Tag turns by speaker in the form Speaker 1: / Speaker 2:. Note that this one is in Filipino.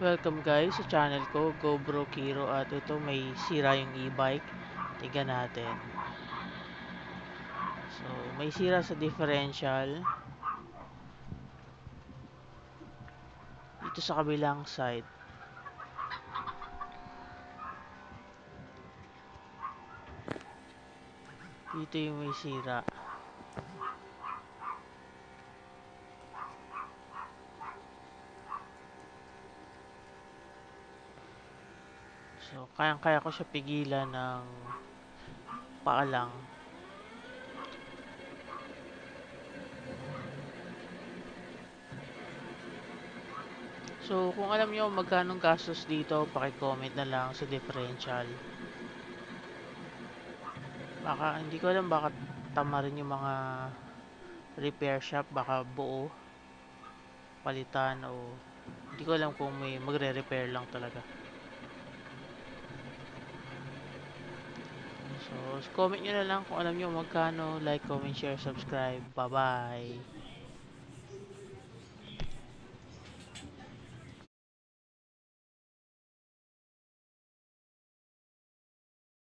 Speaker 1: Welcome guys sa channel ko, GoBro Kiro, at ito may sira yung e-bike. Tingnan natin. So, may sira sa differential. Dito sa kabilang side. Dito yung may sira. So, kayang-kaya ko siya pigilan ng paa lang. So, kung alam nyo magkano gastos dito, paki-comment na lang sa differential. Baka, hindi ko alam, baka tama rin yung mga repair shop, baka buo, palitan, o hindi ko alam kung may magre-repair lang talaga. So, comment nyo na lang kung alam nyo magkano. Like, comment, share, subscribe. Bye-bye!